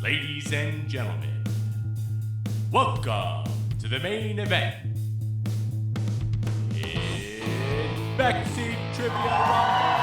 Ladies and gentlemen, welcome to the main event. It's Backseat Trivia Rumble.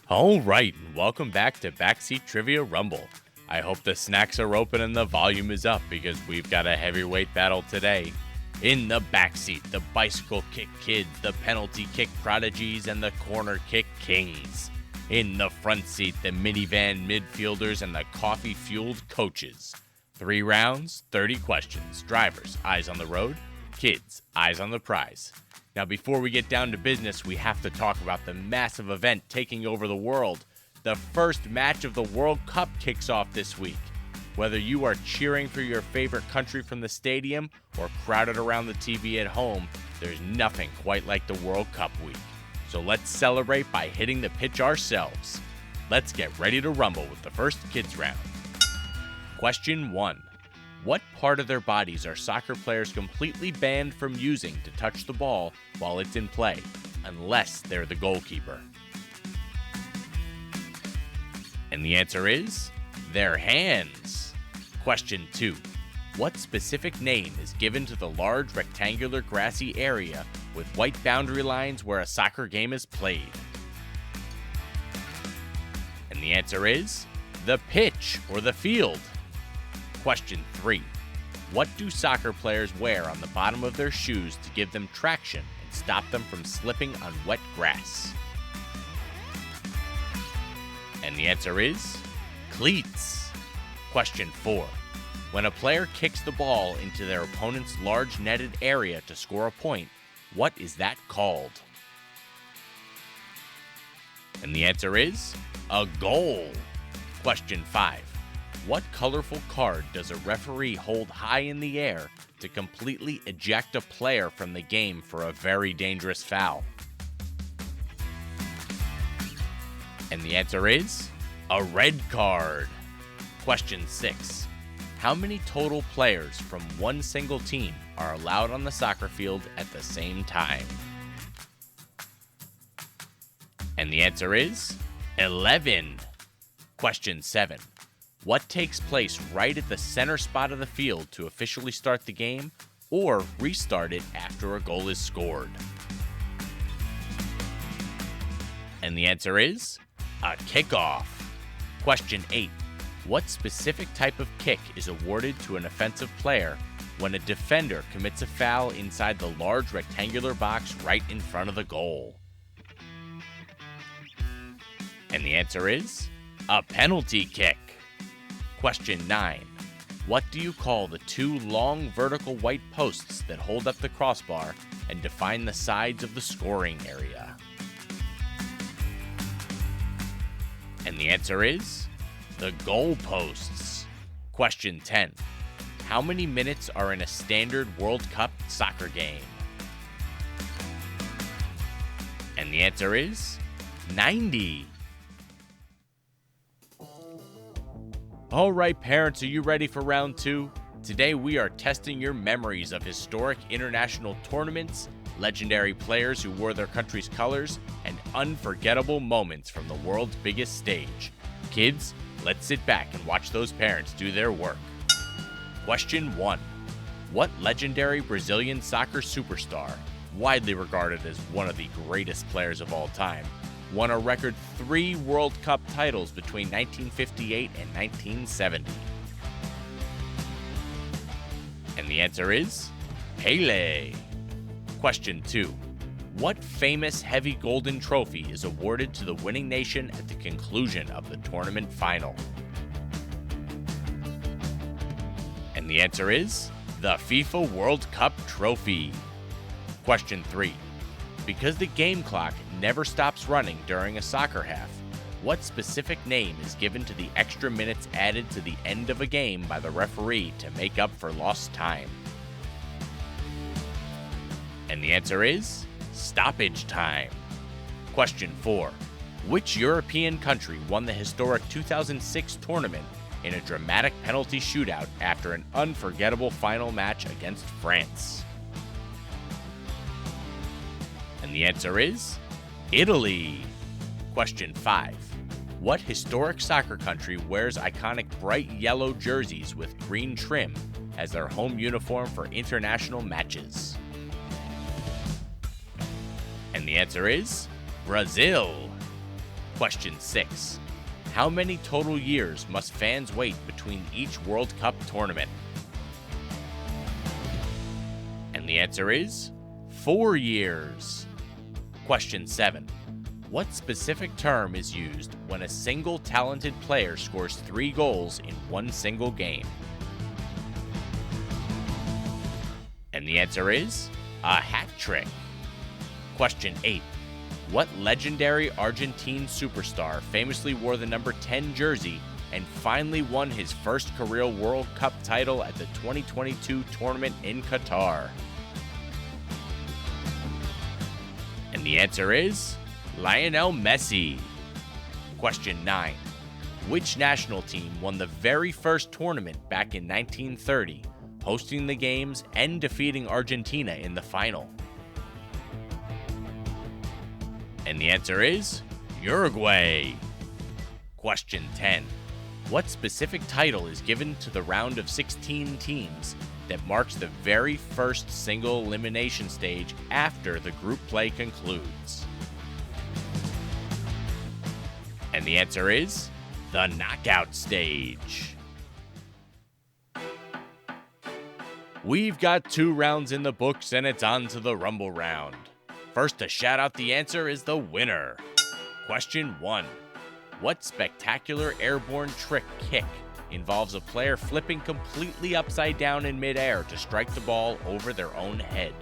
All right, and welcome back to Backseat Trivia Rumble. I hope the snacks are open and the volume is up because we've got a heavyweight battle today. In the backseat, the bicycle kick kids, the penalty kick prodigies, and the corner kick kings. In the front seat, the minivan midfielders and the coffee-fueled coaches. 3 rounds, 30 questions. Drivers, eyes on the road. Kids, eyes on the prize. Now, before we get down to business, we have to talk about the massive event taking over the world. The first match of the World Cup kicks off this week. Whether you are cheering for your favorite country from the stadium or crowded around the TV at home, there's nothing quite like the World Cup week. So let's celebrate by hitting the pitch ourselves. Let's get ready to rumble with the first kids round. Question 1. What part of their bodies are soccer players completely banned from using to touch the ball while it's in play, unless they're the goalkeeper? And the answer is their hands. Question 2. What specific name is given to the large rectangular grassy area with white boundary lines where a soccer game is played? And the answer is the pitch or the field. Question 3. What do soccer players wear on the bottom of their shoes to give them traction and stop them from slipping on wet grass? And the answer is cleats. Question 4. When a player kicks the ball into their opponent's large netted area to score a point, what is that called? And the answer is a goal. Question 5. What colorful card does a referee hold high in the air to completely eject a player from the game for a very dangerous foul? And the answer is a red card. Question 6. How many total players from one single team are allowed on the soccer field at the same time? And the answer is 11. Question 7. What takes place right at the center spot of the field to officially start the game or restart it after a goal is scored? And the answer is a kickoff. Question 8. What specific type of kick is awarded to an offensive player when a defender commits a foul inside the large rectangular box right in front of the goal? And the answer is a penalty kick. Question 9. What do you call the 2 long vertical white posts that hold up the crossbar and define the sides of the scoring area? And the answer is the goal posts. Question 10. How many minutes are in a standard World Cup soccer game? And the answer is 90. All right, parents, are you ready for round 2? Today we are testing your memories of historic international tournaments, legendary players who wore their country's colors, and unforgettable moments from the world's biggest stage. Kids, let's sit back and watch those parents do their work. Question 1. What legendary Brazilian soccer superstar, widely regarded as one of the greatest players of all time, won a record 3 World Cup titles between 1958 and 1970? And the answer is Pelé. Question 2. What famous heavy golden trophy is awarded to the winning nation at the conclusion of the tournament final? And the answer is the FIFA World Cup trophy. Question 3. Because the game clock never stops running during a soccer half, what specific name is given to the extra minutes added to the end of a game by the referee to make up for lost time? And the answer is stoppage time. Question 4. Which European country won the historic 2006 tournament in a dramatic penalty shootout after an unforgettable final match against France? And the answer is Italy. Question 5. What historic soccer country wears iconic bright yellow jerseys with green trim as their home uniform for international matches? And the answer is Brazil. Question 6. How many total years must fans wait between each World Cup tournament? And the answer is 4 years. Question 7. What specific term is used when a single talented player scores 3 goals in one single game? And the answer is a hat trick. Question 8. What legendary Argentine superstar famously wore the number 10 jersey and finally won his first career World Cup title at the 2022 tournament in Qatar? And the answer is Lionel Messi. Question 9. Which national team won the very first tournament back in 1930, hosting the games and defeating Argentina in the final? And the answer is Uruguay. Question 10. What specific title is given to the round of 16 teams that marks the very first single elimination stage after the group play concludes? And the answer is the knockout stage. We've got 2 rounds in the books and it's on to the Rumble round. First to shout out the answer is the winner. Question 1. What spectacular airborne trick kick involves a player flipping completely upside down in midair to strike the ball over their own head?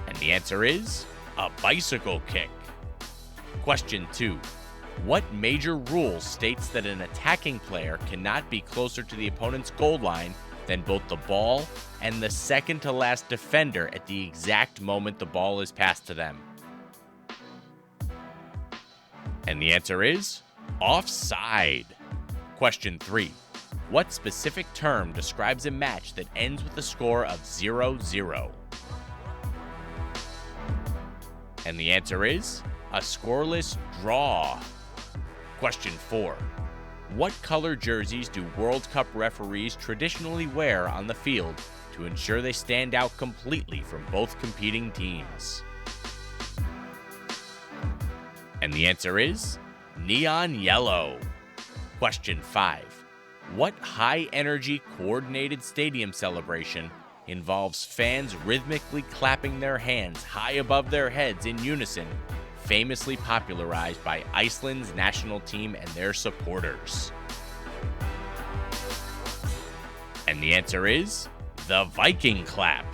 And the answer is a bicycle kick. Question 2. What major rule states that an attacking player cannot be closer to the opponent's goal line than both the ball and the second to last defender at the exact moment the ball is passed to them? And the answer is offside. Question 3. What specific term describes a match that ends with a score of 0-0? And the answer is a scoreless draw. Question 4. What color jerseys do World Cup referees traditionally wear on the field to ensure they stand out completely from both competing teams? And the answer is neon yellow. Question 5. What high-energy coordinated stadium celebration involves fans rhythmically clapping their hands high above their heads in unison, famously popularized by Iceland's national team and their supporters? And the answer is the Viking clap.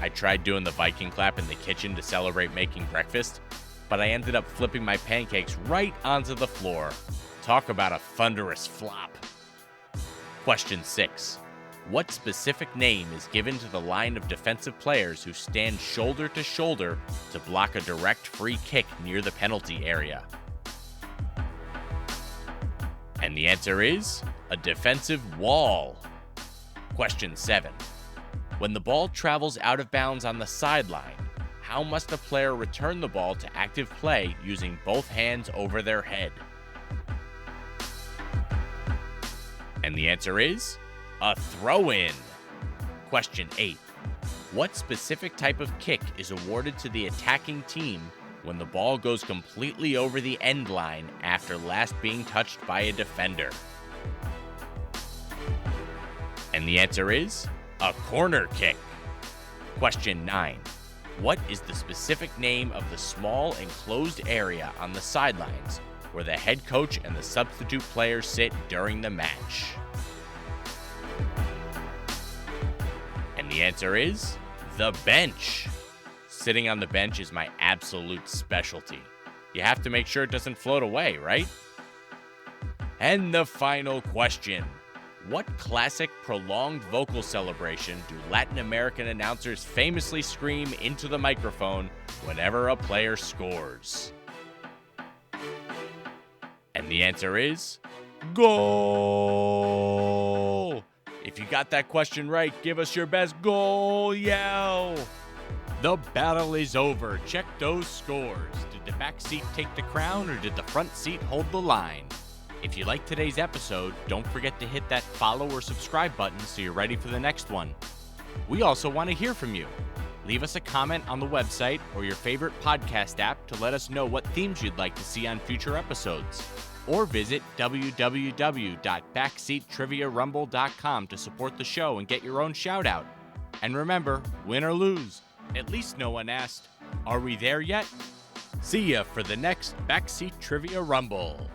I tried doing the Viking clap in the kitchen to celebrate making breakfast, but I ended up flipping my pancakes right onto the floor. Talk about a thunderous flop. Question 6. What specific name is given to the line of defensive players who stand shoulder to shoulder to block a direct free kick near the penalty area? And the answer is a defensive wall. Question 7. When the ball travels out of bounds on the sideline, how must a player return the ball to active play using both hands over their head? And the answer is a throw-in. Question 8. What specific type of kick is awarded to the attacking team when the ball goes completely over the end line after last being touched by a defender? And the answer is a corner kick. Question 9. What is the specific name of the small enclosed area on the sidelines where the head coach and the substitute players sit during the match? And the answer is the bench. Sitting on the bench is my absolute specialty. You have to make sure it doesn't float away, right? And the final question. What classic prolonged vocal celebration do Latin American announcers famously scream into the microphone whenever a player scores? And the answer is goal! If you got that question right, give us your best goal yell! The battle is over. Check those scores. Did the back seat take the crown or did the front seat hold the line? If you liked today's episode, don't forget to hit that follow or subscribe button so you're ready for the next one. We also want to hear from you. Leave us a comment on the website or your favorite podcast app to let us know what themes you'd like to see on future episodes. Or visit www.backseattriviarumble.com to support the show and get your own shout out. And remember, win or lose, at least no one asked, "Are we there yet?" See ya for the next Backseat Trivia Rumble.